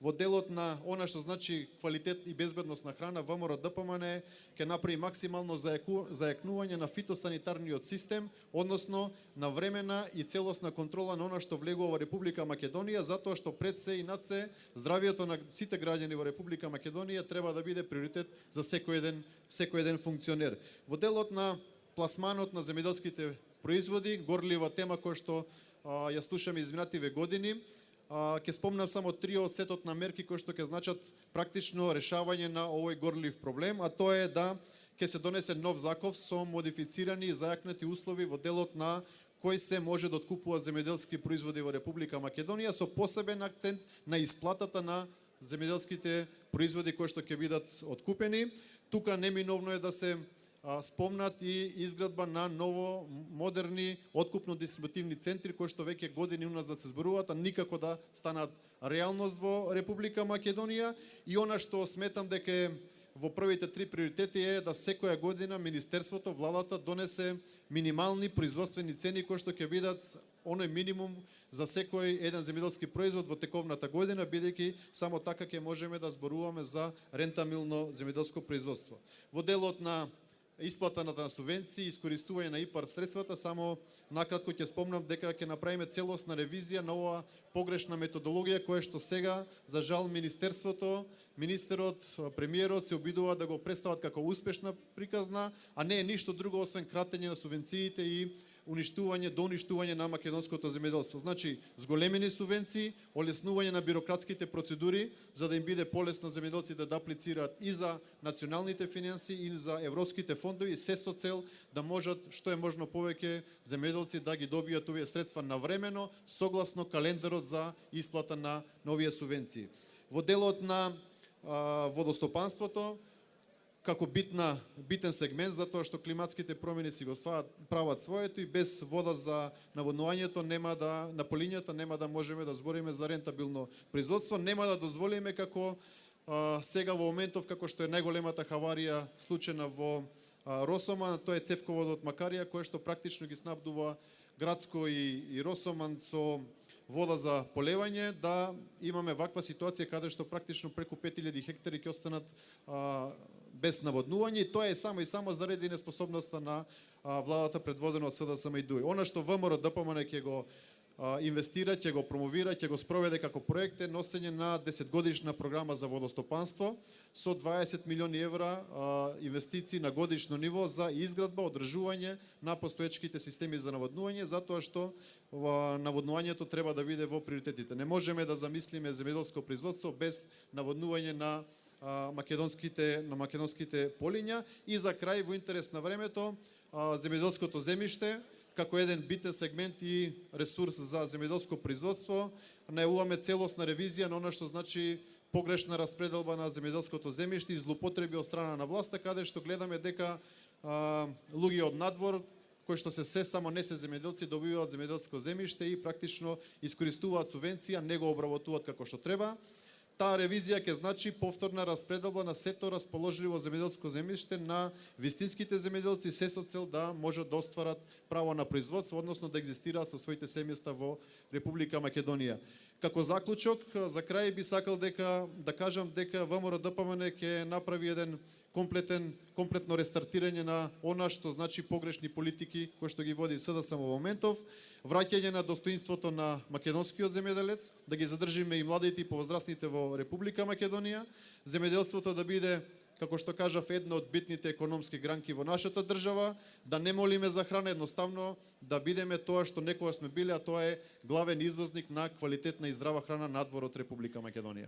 во делот на она што значи квалитет и безбедност на храна, ВМРО ДПМН ќе направи максимално зајакнување на фитосанитарниот систем, односно на времена и целосна контрола на она што влегува во Република Македонија, затоа што пред се и над се здравието на сите граѓани во Република Македонија треба да биде приоритет за секој еден функционер. Во делот на пласманот на земјоделските производи, горлива тема која што ја слушаме изминативе години, ќе спомнам само 3 од сетот на мерки кои што ќе значат практично решавање на овој горлив проблем, а тоа е да ќе се донесе нов закон со модифицирани и зајакнати услови во делот на кој се може да откупува земјоделски производи во Република Македонија, со посебен акцент на исплатата на земјоделските производи кои што ќе бидат откупени. Тука неминовно е да се спомнат и изградба на ново модерни откупно-дистрибутивни центри кои што веќе години уназад се зборуваат, а никако да станат реалност во Република Македонија. И она што сметам дека е во првите 3 приоритети е да секоја година Министерството, владата донесе минимални производствени цени кои што ќе бидат оној минимум за секој еден земјоделски производ во тековната година, бидејќи само така ќе можеме да зборуваме за рентабилно земјоделско производство. Во делот на исплата на субвенции, искористување на ИПАР средствата, само накратко ќе спомнам дека ќе направиме целосна ревизија на оваа погрешна методологија која што сега, за жал, Министерството, министерот, премиерот се обидува да го представат како успешна приказна, а не е ништо друго освен кратење на субвенциите и доуништување на македонското земјоделство. Значи, зголемени субвенции, олеснување на бирократските процедури, за да им биде полесно земјоделците да аплицираат и за националните финанси и за европските фондови, се со цел да можат што е можно повеќе земјоделци да ги добијат овие средства навремено, согласно календарот за исплата на овие субвенции. Во делот на водостопанството, како битен сегмент, затоа што климатските промени си го прават своето и без вода за наводнувањето на полињата нема да можеме да збориме за рентабилно производство. Нема да дозволиме како сега во моментов како што е најголемата хаварија случена во Росоман, тоа е цевководот Макарија, кој што практично ги снабдува Градско и Росоман со вода за полевање, да имаме ваква ситуација каде што практично преку 5000 хектари ќе останат без наводнување, и тоа е само заради неспособноста на владата предводена од СДСМ и ДУИ. Она што ВМРО ДПМН ќе го инвестира, ќе го промовира, ќе го спроведе како проект е носење на 10-годишна програма за водостопанство со 20 милиони евра инвестиции на годишно ниво за изградба, одржување на постоечките системи за наводнување, затоа што наводнувањето треба да биде во приоритетите. Не можеме да замислиме земјоделско производство без наводнување на македонските полиња. И за крај, во интерес на времето, земјоделското земјиште како еден битен сегмент и ресурс за земјоделско производство, најавуваме целосна ревизија на она што значи погрешна распределба на земјоделското земјиште и злоупотреби од страна на власта, каде што гледаме дека луѓе од надвор кои што се само не се земјоделци добиваат земјоделско земјиште и практично искористуваат субвенција, не го обработуваат како што треба. Таа ревизија ќе значи повторна распределба на сето расположливо земјоделско земјиште на вистинските земјоделци, се со цел да можат да остварат право на производство, односно да екзистираат со своите семејства во Република Македонија. Како заклучок, за крај би сакал да кажам дека ВМРО ДПМН ќе направи еден комплетно рестартирање на она што значи погрешни политики кои што ги води СДСМ во моментов, враќање на достоинството на македонскиот земјоделец, да ги задржиме и младите и повозрастните во Република Македонија, земјоделството да биде, како што кажав, една од битните економски гранки во нашата држава, да не молиме за храна, едноставно да бидеме тоа што некогаш сме биле, а тоа е главен извозник на квалитетна и здрава храна надвор од Република Македонија.